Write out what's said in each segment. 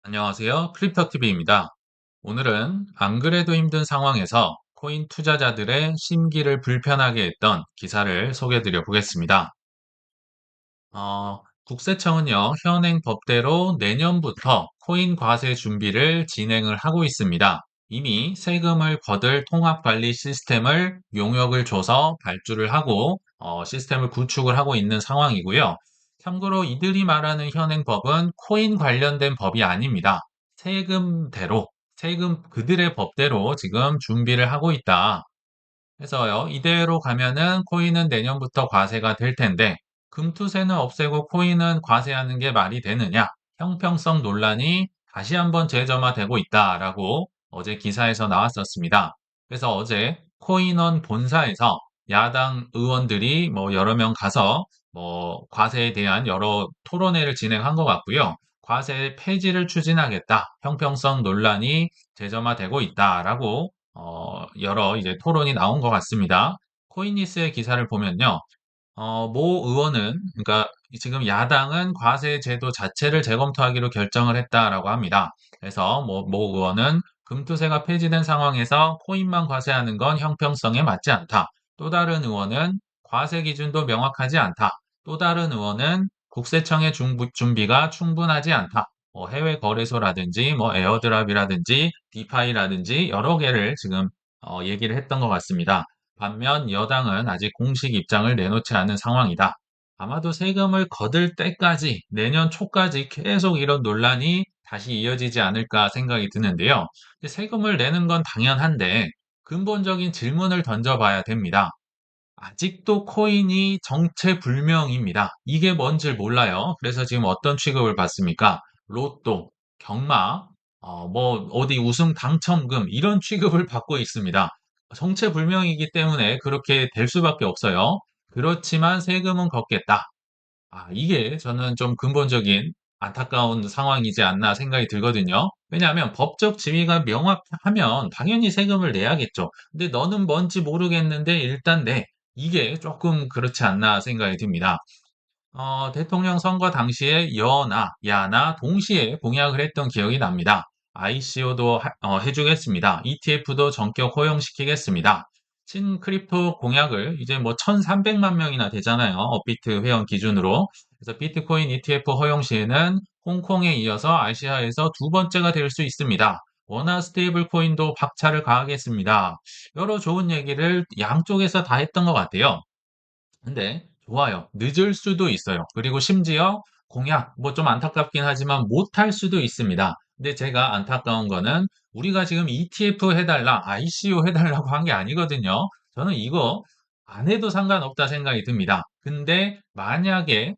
안녕하세요. 크립토TV입니다. 오늘은 안 그래도 힘든 상황에서 코인 투자자들의 심기를 불편하게 했던 기사를 소개해 드려 보겠습니다. 국세청은요, 현행 법대로 내년부터 코인 과세 준비를 진행을 하고 있습니다. 이미 세금을 거둘 통합관리 시스템을 용역을 줘서 발주를 하고 시스템을 구축을 하고 있는 상황이고요. 참고로 이들이 말하는 현행 법은 코인 관련된 법이 아닙니다. 세금대로, 세금 그들의 법대로 지금 준비를 하고 있다. 그래서요, 이대로 가면은 코인은 내년부터 과세가 될 텐데, 금투세는 없애고 코인은 과세하는 게 말이 되느냐? 형평성 논란이 다시 한번 재점화되고 있다라고 어제 기사에서 나왔었습니다. 그래서 어제 코인원 본사에서 야당 의원들이 뭐 여러 명 가서 뭐 과세에 대한 여러 토론회를 진행한 것 같고요. 과세 폐지를 추진하겠다. 형평성 논란이 재점화되고 있다라고 여러 이제 토론이 나온 것 같습니다. 코인니스의 기사를 보면요. 모 의원은, 그러니까 지금 야당은 과세 제도 자체를 재검토하기로 결정을 했다라고 합니다. 그래서 모 의원은 금투세가 폐지된 상황에서 코인만 과세하는 건 형평성에 맞지 않다. 또 다른 의원은 과세 기준도 명확하지 않다. 또 다른 의원은 국세청의 준비가 충분하지 않다. 뭐 해외 거래소라든지 뭐 에어드랍이라든지 디파이라든지 여러 개를 지금 얘기를 했던 것 같습니다. 반면 여당은 아직 공식 입장을 내놓지 않은 상황이다. 아마도 세금을 거둘 때까지 내년 초까지 계속 이런 논란이 다시 이어지지 않을까 생각이 드는데요. 세금을 내는 건 당연한데 근본적인 질문을 던져봐야 됩니다. 아직도 코인이 정체불명입니다. 이게 뭔지 몰라요. 그래서 지금 어떤 취급을 받습니까? 로또, 경마, 뭐 어디 우승 당첨금 이런 취급을 받고 있습니다. 정체불명이기 때문에 그렇게 될 수밖에 없어요. 그렇지만 세금은 걷겠다. 이게 저는 좀 근본적인 안타까운 상황이지 않나 생각이 들거든요. 왜냐하면 법적 지위가 명확하면 당연히 세금을 내야겠죠. 근데 너는 뭔지 모르겠는데 일단 내. 이게 조금 그렇지 않나 생각이 듭니다. 대통령 선거 당시에 여나 야나 동시에 공약을 했던 기억이 납니다. ICO도 해주겠습니다. ETF도 전격 허용시키겠습니다. 친크립토 공약을 이제 뭐 1,300만 명이나 되잖아요. 업비트 회원 기준으로. 그래서 비트코인 ETF 허용 시에는 홍콩에 이어서 아시아에서 두 번째가 될 수 있습니다. 원화 스테이블 코인도 박차를 가하겠습니다. 여러 좋은 얘기를 양쪽에서 다 했던 것 같아요. 근데 좋아요. 늦을 수도 있어요. 그리고 심지어 공약, 뭐 좀 안타깝긴 하지만 못할 수도 있습니다. 근데 제가 안타까운 거는 우리가 지금 ETF 해달라, ICO 해달라고 한 게 아니거든요. 저는 이거 안 해도 상관없다 생각이 듭니다. 근데 만약에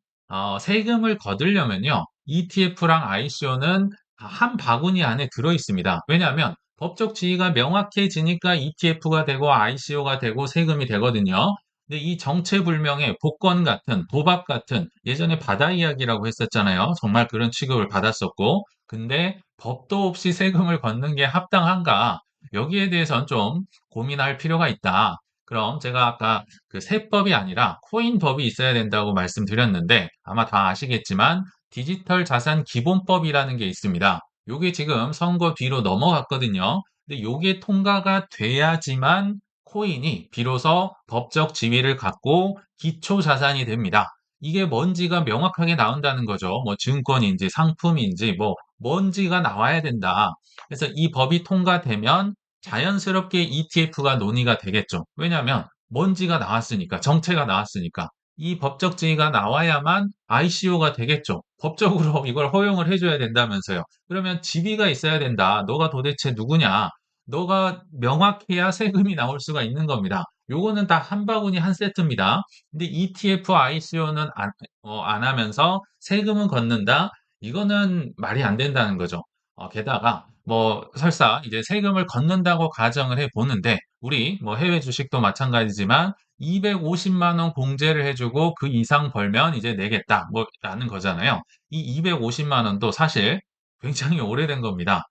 세금을 거두려면요. ETF랑 ICO는 한 바구니 안에 들어 있습니다. 왜냐하면 법적 지위가 명확해지니까 ETF가 되고 ICO가 되고 세금이 되거든요. 근데 이 정체불명의 복권 같은 도박 같은 예전에 바다 이야기라고 했었잖아요. 정말 그런 취급을 받았었고 근데 법도 없이 세금을 걷는 게 합당한가? 여기에 대해서는 좀 고민할 필요가 있다. 그럼 제가 아까 그 세법이 아니라 코인법이 있어야 된다고 말씀드렸는데 아마 다 아시겠지만 디지털 자산 기본법이라는 게 있습니다. 요게 지금 선거 뒤로 넘어갔거든요. 근데 요게 통과가 돼야지만 코인이 비로소 법적 지위를 갖고 기초 자산이 됩니다. 이게 뭔지가 명확하게 나온다는 거죠. 뭐 증권인지 상품인지 뭐 뭔지가 나와야 된다. 그래서 이 법이 통과되면 자연스럽게 ETF가 논의가 되겠죠. 왜냐하면 뭔지가 나왔으니까, 정체가 나왔으니까. 이 법적 지위가 나와야만 ICO가 되겠죠. 법적으로 이걸 허용을 해줘야 된다면서요. 그러면 지위가 있어야 된다. 너가 도대체 누구냐? 너가 명확해야 세금이 나올 수가 있는 겁니다. 요거는 다 한 바구니 한 세트입니다. 근데 ETF, ICO는 안 하면서 세금은 걷는다? 이거는 말이 안 된다는 거죠. 게다가 뭐 설사 이제 세금을 걷는다고 가정을 해 보는데 우리 뭐 해외 주식도 마찬가지지만 250만 원 공제를 해주고 그 이상 벌면 이제 내겠다 뭐라는 거잖아요. 이 250만 원도 사실 굉장히 오래된 겁니다.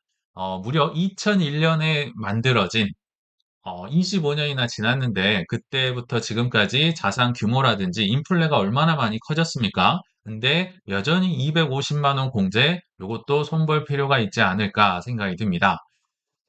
무려 2001년에 만들어진 25년이나 지났는데 그때부터 지금까지 자산 규모라든지 인플레가 얼마나 많이 커졌습니까? 근데 여전히 250만 원 공제, 요것도 손볼 필요가 있지 않을까 생각이 듭니다.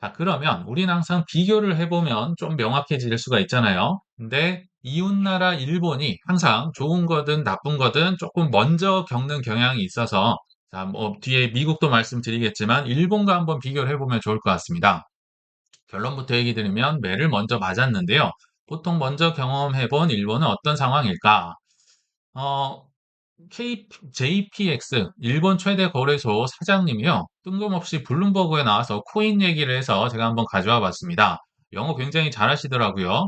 자, 그러면 우리는 항상 비교를 해보면 좀 명확해질 수가 있잖아요. 근데 이웃나라 일본이 항상 좋은 거든 나쁜 거든 조금 먼저 겪는 경향이 있어서, 자, 뭐 뒤에 미국도 말씀드리겠지만 일본과 한번 비교를 해보면 좋을 것 같습니다. 결론부터 얘기 드리면 매를 먼저 맞았는데요. 보통 먼저 경험해본 일본은 어떤 상황일까? 어, JPX, 일본 최대 거래소 사장님이요. 뜬금없이 블룸버그에 나와서 코인 얘기를 해서 제가 한번 가져와 봤습니다. 영어 굉장히 잘하시더라고요.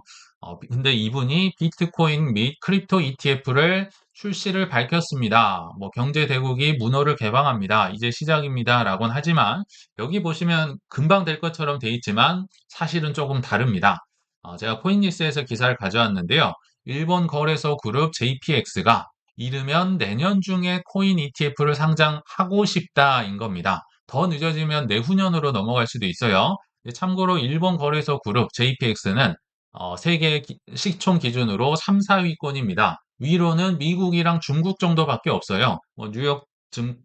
근데 이분이 비트코인 및 크립토 ETF를 출시를 밝혔습니다. 뭐 경제 대국이 문호를 개방합니다. 이제 시작입니다. 라고는 하지만 여기 보시면 금방 될 것처럼 돼 있지만 사실은 조금 다릅니다. 제가 코인니스에서 기사를 가져왔는데요. 일본 거래소 그룹 JPX가 이르면 내년 중에 코인 ETF를 상장하고 싶다인 겁니다. 더 늦어지면 내후년으로 넘어갈 수도 있어요. 참고로 일본 거래소 그룹 JPX는 세계 시총 기준으로 3, 4위권입니다. 위로는 미국이랑 중국 정도밖에 없어요. 뭐 뉴욕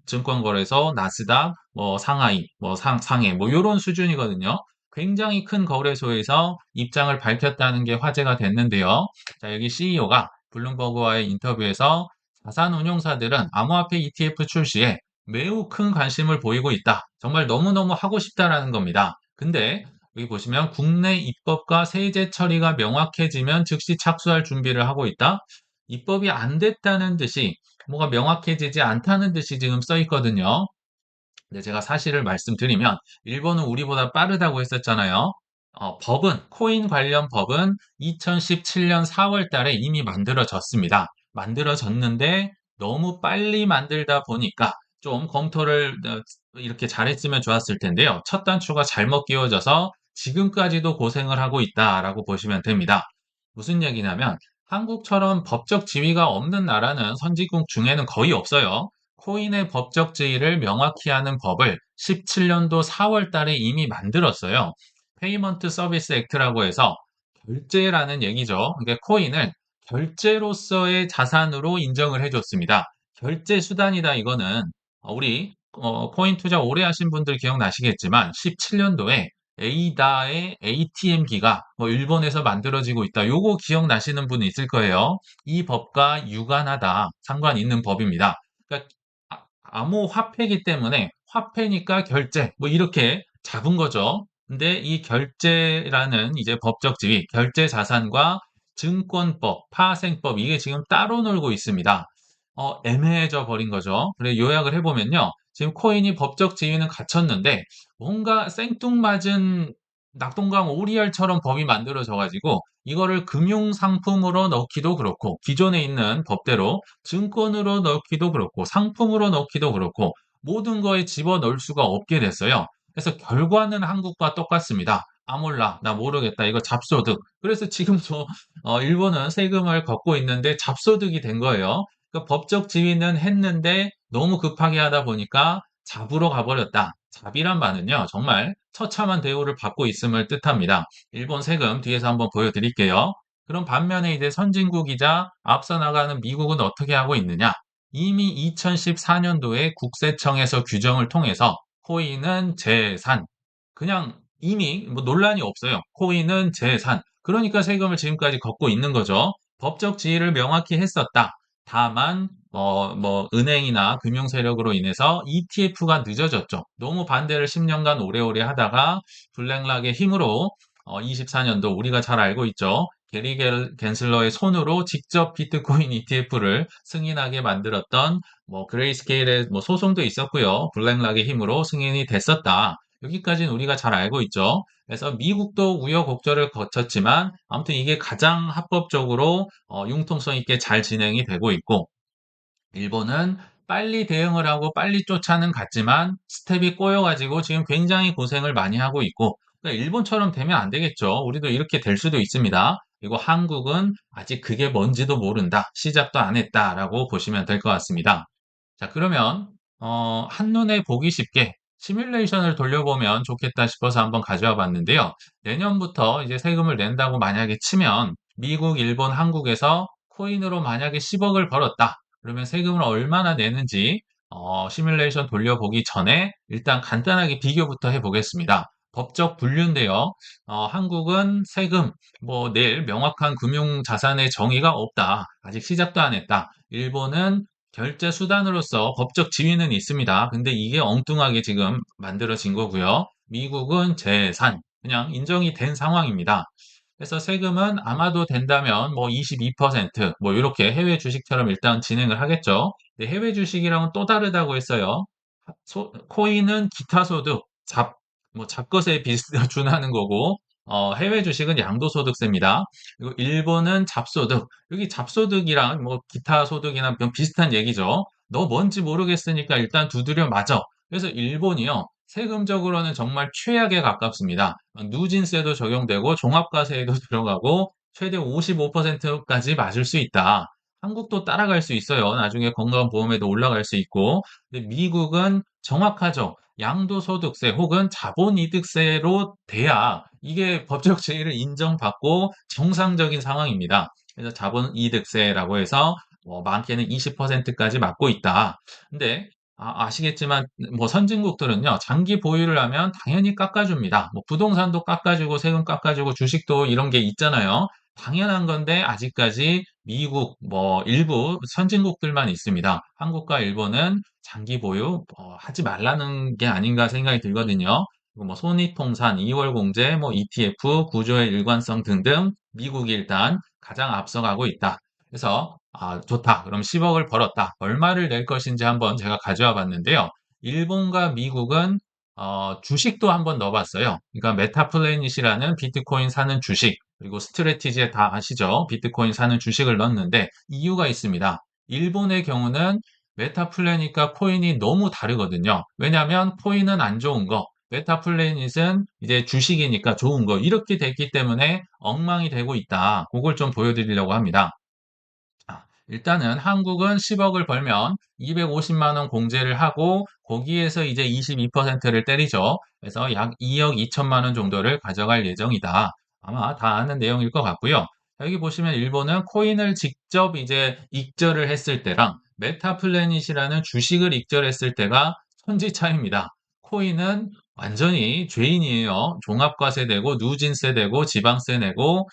증권거래소, 나스닥, 뭐 상하이, 뭐 상해, 뭐 이런 수준이거든요. 굉장히 큰 거래소에서 입장을 밝혔다는 게 화제가 됐는데요. 자, 여기 CEO가 블룸버그와의 인터뷰에서 자산운용사들은 암호화폐 ETF 출시에 매우 큰 관심을 보이고 있다. 정말 너무너무 하고 싶다라는 겁니다. 근데 여기 보시면 국내 입법과 세제 처리가 명확해지면 즉시 착수할 준비를 하고 있다. 입법이 안 됐다는 듯이 뭐가 명확해지지 않다는 듯이 지금 써 있거든요. 근데 제가 사실을 말씀드리면 일본은 우리보다 빠르다고 했었잖아요. 코인 관련 법은 2017년 4월 달에 이미 만들어졌습니다. 만들어졌는데 너무 빨리 만들다 보니까 좀 검토를 이렇게 잘했으면 좋았을 텐데요. 첫 단추가 잘못 끼워져서 지금까지도 고생을 하고 있다라고 보시면 됩니다. 무슨 얘기냐면 한국처럼 법적 지위가 없는 나라는 선진국 중에는 거의 없어요. 코인의 법적 지위를 명확히 하는 법을 17년도 4월 달에 이미 만들었어요. 페이먼트 서비스 액트라고 해서 결제라는 얘기죠. 그러니까 코인을 결제로서의 자산으로 인정을 해줬습니다. 결제 수단이다 이거는 우리 코인 투자 오래 하신 분들 기억나시겠지만 17년도에 에이다의 ATM기가 뭐 일본에서 만들어지고 있다. 요거 기억나시는 분 있을 거예요. 이 법과 유관하다. 상관 있는 법입니다. 그러니까 암호화폐이기 때문에 화폐니까 결제 뭐 이렇게 잡은 거죠. 근데 이 결제라는 이제 법적 지위, 결제 자산과 증권법, 파생법 이게 지금 따로 놀고 있습니다. 애매해져 버린 거죠. 그래 요약을 해보면요. 지금 코인이 법적 지위는 갖췄는데 뭔가 생뚱맞은 낙동강 오리알처럼 법이 만들어져 가지고 이거를 금융 상품으로 넣기도 그렇고 기존에 있는 법대로 증권으로 넣기도 그렇고 상품으로 넣기도 그렇고 모든 거에 집어넣을 수가 없게 됐어요. 그래서 결과는 한국과 똑같습니다. 아 몰라 나 모르겠다 이거 잡소득. 그래서 지금도 일본은 세금을 걷고 있는데 잡소득이 된 거예요. 그 법적 지위는 했는데 너무 급하게 하다 보니까 잡으러 가버렸다. 잡이란 말은요, 정말 처참한 대우를 받고 있음을 뜻합니다. 일본 세금 뒤에서 한번 보여드릴게요. 그럼 반면에 이제 선진국이자 앞서 나가는 미국은 어떻게 하고 있느냐? 이미 2014년도에 국세청에서 규정을 통해서 코인은 재산, 그냥 이미 뭐 논란이 없어요. 코인은 재산. 그러니까 세금을 지금까지 걷고 있는 거죠. 법적 지위를 명확히 했었다. 다만 은행이나 금융 세력으로 인해서 ETF가 늦어졌죠. 너무 반대를 10년간 오래오래 하다가 블랙락의 힘으로 24년도 우리가 잘 알고 있죠. 게리 겐슬러의 손으로 직접 비트코인 ETF를 승인하게 만들었던 뭐 그레이스케일의 뭐 소송도 있었고요. 블랙락의 힘으로 승인이 됐었다. 여기까지는 우리가 잘 알고 있죠. 그래서 미국도 우여곡절을 거쳤지만 아무튼 이게 가장 합법적으로 융통성 있게 잘 진행이 되고 있고 일본은 빨리 대응을 하고 빨리 쫓아는 갔지만 스텝이 꼬여가지고 지금 굉장히 고생을 많이 하고 있고 그러니까 일본처럼 되면 안 되겠죠. 우리도 이렇게 될 수도 있습니다. 그리고 한국은 아직 그게 뭔지도 모른다. 시작도 안 했다라고 보시면 될 것 같습니다. 자, 그러면 한눈에 보기 쉽게 시뮬레이션을 돌려보면 좋겠다 싶어서 한번 가져와 봤는데요. 내년부터 이제 세금을 낸다고 만약에 치면 미국, 일본, 한국에서 코인으로 만약에 10억을 벌었다. 그러면 세금을 얼마나 내는지 시뮬레이션 돌려보기 전에 일단 간단하게 비교부터 해보겠습니다. 법적 분류인데요. 한국은 세금 낼 명확한 금융 자산의 정의가 없다. 아직 시작도 안 했다. 일본은 결제 수단으로서 법적 지위는 있습니다. 근데 이게 엉뚱하게 지금 만들어진 거고요. 미국은 재산, 그냥 인정이 된 상황입니다. 그래서 세금은 아마도 된다면 22%, 이렇게 해외 주식처럼 일단 진행을 하겠죠. 근데 해외 주식이랑은 또 다르다고 했어요. 코인은 기타 소득, 잡것에 준하는 거고, 해외 주식은 양도소득세입니다. 그리고 일본은 잡소득. 여기 잡소득이랑 기타 소득이나 비슷한 얘기죠. 너 뭔지 모르겠으니까 일단 두드려 맞아. 그래서 일본이요. 세금적으로는 정말 최악에 가깝습니다. 누진세도 적용되고 종합과세에도 들어가고 최대 55%까지 맞을 수 있다. 한국도 따라갈 수 있어요. 나중에 건강보험에도 올라갈 수 있고. 근데 미국은 정확하죠. 양도소득세 혹은 자본이득세로 돼야 이게 법적 지위를 인정받고 정상적인 상황입니다. 그래서 자본이득세라고 해서 많게는 20%까지 맞고 있다. 근데 아시겠지만 선진국들은요 장기 보유를 하면 당연히 깎아줍니다. 부동산도 깎아주고 세금 깎아주고 주식도 이런 게 있잖아요. 당연한 건데 아직까지 미국 일부 선진국들만 있습니다. 한국과 일본은 장기 보유 하지 말라는 게 아닌가 생각이 들거든요. 그리고 손익통산, 2월 공제, ETF, 구조의 일관성 등등 미국이 일단 가장 앞서가고 있다. 그래서 좋다. 그럼 10억을 벌었다. 얼마를 낼 것인지 한번 제가 가져와 봤는데요. 일본과 미국은 주식도 한번 넣어봤어요. 그러니까 메타플래닛이라는 비트코인 사는 주식, 그리고 스트래티지에 다 아시죠? 비트코인 사는 주식을 넣었는데 이유가 있습니다. 일본의 경우는 메타플래닛과 코인이 너무 다르거든요. 왜냐하면 코인은 안 좋은 거, 메타플래닛은 이제 주식이니까 좋은 거, 이렇게 됐기 때문에 엉망이 되고 있다. 그걸 좀 보여드리려고 합니다. 일단은 한국은 10억을 벌면 250만 원 공제를 하고 거기에서 이제 22%를 때리죠. 그래서 약 2억 2천만 원 정도를 가져갈 예정이다. 아마 다 아는 내용일 것 같고요. 여기 보시면 일본은 코인을 직접 이제 익절을 했을 때랑 메타플래닛이라는 주식을 익절했을 때가 천지 차이입니다. 코인은 완전히 죄인이에요. 종합과세 내고 누진세 내고 지방세 내고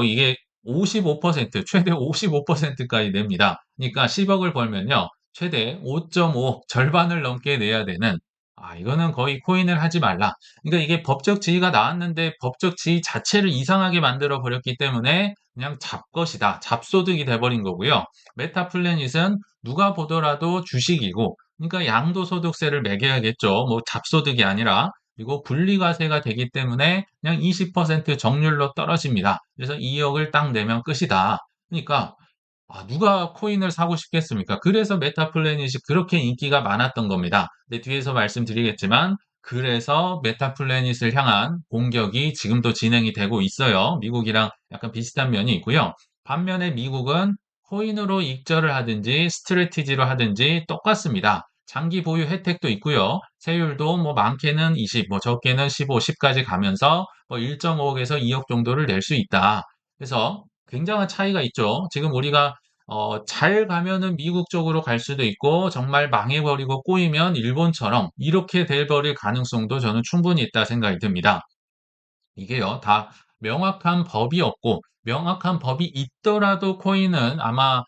이게 55%, 최대 55%까지 냅니다. 그러니까 10억을 벌면요. 최대 5.5억, 절반을 넘게 내야 되는, 이거는 거의 코인을 하지 말라. 그러니까 이게 법적 지위가 나왔는데 법적 지위 자체를 이상하게 만들어 버렸기 때문에 그냥 잡것이다. 잡소득이 돼버린 거고요. 메타플래닛은 누가 보더라도 주식이고, 그러니까 양도소득세를 매겨야겠죠. 잡소득이 아니라. 그리고 분리과세가 되기 때문에 그냥 20% 정률로 떨어집니다. 그래서 2억을 딱 내면 끝이다. 그러니까 누가 코인을 사고 싶겠습니까? 그래서 메타플래닛이 그렇게 인기가 많았던 겁니다. 근데 뒤에서 말씀드리겠지만 그래서 메타플래닛을 향한 공격이 지금도 진행이 되고 있어요. 미국이랑 약간 비슷한 면이 있고요. 반면에 미국은 코인으로 익절을 하든지 스트래티지로 하든지 똑같습니다. 장기 보유 혜택도 있고요. 세율도 많게는 20, 적게는 15, 10까지 가면서 1.5억에서 2억 정도를 낼 수 있다. 그래서 굉장한 차이가 있죠. 지금 우리가 잘 가면은 미국 쪽으로 갈 수도 있고 정말 망해버리고 꼬이면 일본처럼 이렇게 돼버릴 가능성도 저는 충분히 있다 생각이 듭니다. 이게요, 다 명확한 법이 없고 명확한 법이 있더라도 코인은 아마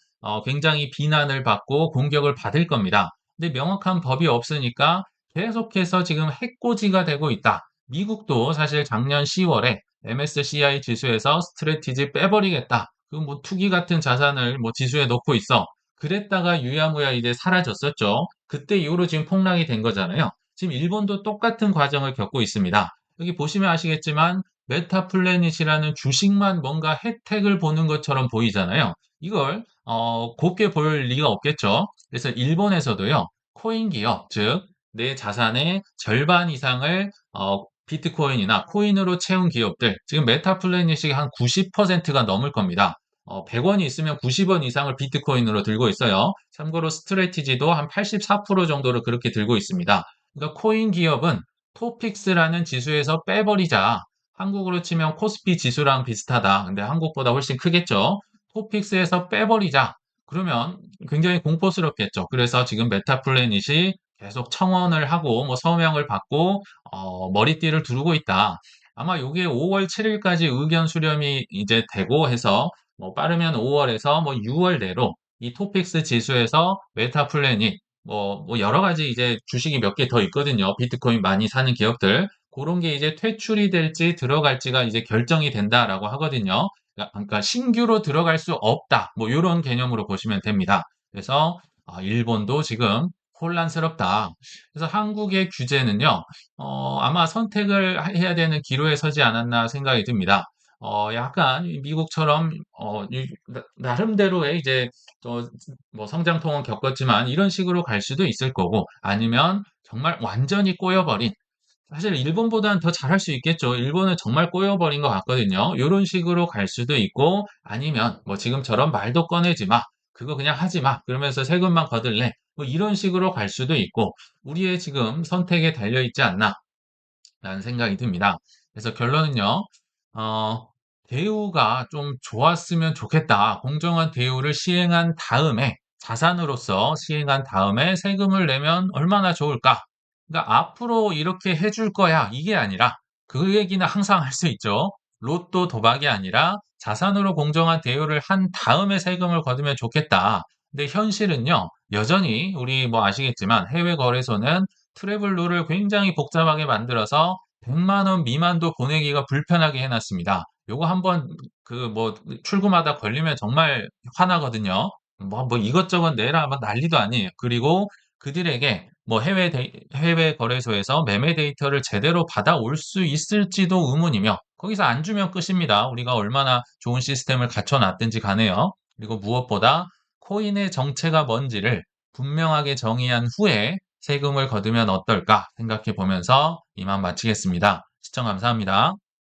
굉장히 비난을 받고 공격을 받을 겁니다. 근데 명확한 법이 없으니까 계속해서 지금 해코지가 되고 있다. 미국도 사실 작년 10월에 MSCI 지수에서 스트래티지 빼버리겠다. 그 투기 같은 자산을 지수에 넣고 있어. 그랬다가 유야무야 이제 사라졌었죠. 그때 이후로 지금 폭락이 된 거잖아요. 지금 일본도 똑같은 과정을 겪고 있습니다. 여기 보시면 아시겠지만 메타플래닛이라는 주식만 뭔가 혜택을 보는 것처럼 보이잖아요. 이걸 곱게 볼 리가 없겠죠. 그래서 일본에서도요. 코인 기업, 즉 내 자산의 절반 이상을 비트코인이나 코인으로 채운 기업들, 지금 메타플래닛이 한 90%가 넘을 겁니다. 100원이 있으면 90원 이상을 비트코인으로 들고 있어요. 참고로 스트래티지도 한 84% 정도를 그렇게 들고 있습니다. 그러니까 코인 기업은 토픽스라는 지수에서 빼버리자. 한국으로 치면 코스피 지수랑 비슷하다. 근데 한국보다 훨씬 크겠죠. 토픽스에서 빼버리자. 그러면 굉장히 공포스럽겠죠. 그래서 지금 메타플래닛이 계속 청원을 하고 뭐 서명을 받고 머리띠를 두르고 있다. 아마 이게 5월 7일까지 의견 수렴이 이제 되고 해서 뭐 빠르면 5월에서 뭐 6월 내로 이 토픽스 지수에서 메타플래닛 뭐 여러 가지 이제 주식이 몇 개 더 있거든요. 비트코인 많이 사는 기업들. 그런 게 이제 퇴출이 될지 들어갈지가 이제 결정이 된다라고 하거든요. 그러니까 신규로 들어갈 수 없다. 뭐 이런 개념으로 보시면 됩니다. 그래서 일본도 지금 혼란스럽다. 그래서 한국의 규제는요, 아마 선택을 해야 되는 기로에 서지 않았나 생각이 듭니다. 약간 미국처럼 나름대로의 이제 뭐 성장통은 겪었지만 이런 식으로 갈 수도 있을 거고 아니면 정말 완전히 꼬여버린 사실 일본보다는 더 잘할 수 있겠죠. 일본은 정말 꼬여버린 것 같거든요. 이런 식으로 갈 수도 있고 아니면 뭐 지금처럼 말도 꺼내지 마. 그거 그냥 하지 마. 그러면서 세금만 거들래. 뭐 이런 식으로 갈 수도 있고 우리의 지금 선택에 달려 있지 않나 라는 생각이 듭니다. 그래서 결론은요. 어, 대우가 좀 좋았으면 좋겠다. 공정한 대우를 시행한 다음에 자산으로서 시행한 다음에 세금을 내면 얼마나 좋을까? 그러니까 앞으로 이렇게 해줄 거야. 이게 아니라 그 얘기는 항상 할 수 있죠. 로또 도박이 아니라 자산으로 공정한 대우를 한 다음에 세금을 거두면 좋겠다. 근데 현실은요. 여전히 우리 뭐 아시겠지만 해외 거래소는 트래블 룰을 굉장히 복잡하게 만들어서 100만 원 미만도 보내기가 불편하게 해놨습니다. 요거 한번 그 뭐 출금하다 걸리면 정말 화나거든요. 뭐 이것저것 내라 막 난리도 아니에요. 그리고 그들에게 뭐 해외 거래소에서 매매 데이터를 제대로 받아올 수 있을지도 의문이며 거기서 안 주면 끝입니다. 우리가 얼마나 좋은 시스템을 갖춰놨든지 간에요. 그리고 무엇보다 코인의 정체가 뭔지를 분명하게 정의한 후에 세금을 거두면 어떨까 생각해 보면서 이만 마치겠습니다. 시청 감사합니다.